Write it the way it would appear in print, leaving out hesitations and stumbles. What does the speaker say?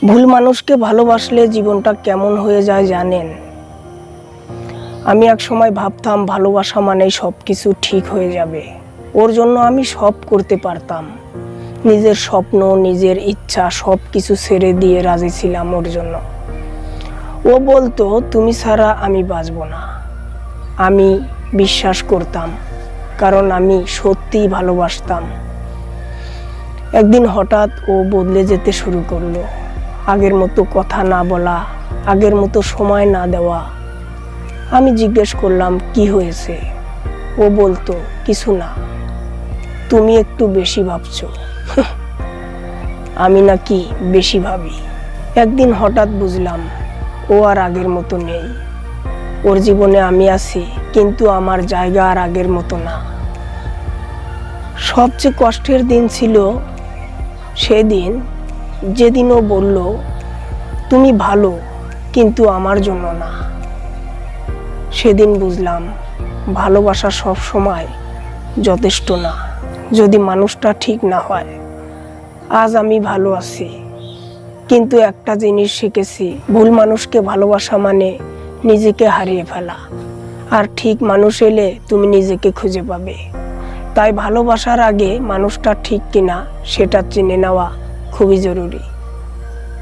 ভুল মানুষকে ভালোবাসলে জীবনটা কেমন হয়ে যায় জানেন? আমি এক সময় ভাবতাম ভালোবাসা মানেই সব কিছু ঠিক হয়ে যাবে। ওর জন্য আমি সব করতে পারতাম। নিজের স্বপ্ন, নিজের ইচ্ছা সব কিছু ছেড়ে দিয়ে রাজি ছিলাম ওর জন্য। ও বলতো, তুমি ছাড়া আমি বাঁচব না। আমি বিশ্বাস করতাম, কারণ আমি সত্যিই ভালোবাসতাম। একদিন হঠাৎ ও বদলে যেতে শুরু করলো। আগের মতো কথা না বলা, আগের মতো সময় না দেওয়া। আমি জিজ্ঞেস করলাম, কি হয়েছে? ও বলতো, কিছু না, তুমি একটু বেশি ভাবছো। আমি নাকি বেশি ভাবি? একদিন হঠাৎ বুঝলাম ও আর আগের মতো নেই। ওর জীবনে আমি আছি, কিন্তু আমার জায়গা আর আগের মতো না। সবচেয়ে কষ্টের দিন ছিল সেদিন, যেদিন ও বলল, তুমি ভালো, কিন্তু আমার জন্য না। সেদিন বুঝলাম ভালোবাসা সব সময় যথেষ্ট না, যদি মানুষটা ঠিক না হয়। আজ আমি ভালো আছি, কিন্তু একটা জিনিস শিখেছি, ভুল মানুষকে ভালোবাসা মানে নিজেকে হারিয়ে ফেলা। আর ঠিক মানুষ এলে তুমি নিজেকে খুঁজে পাবে। তাই ভালোবাসার আগে মানুষটা ঠিক কিনা সেটা চিনে নেওয়া খুবই জরুরি।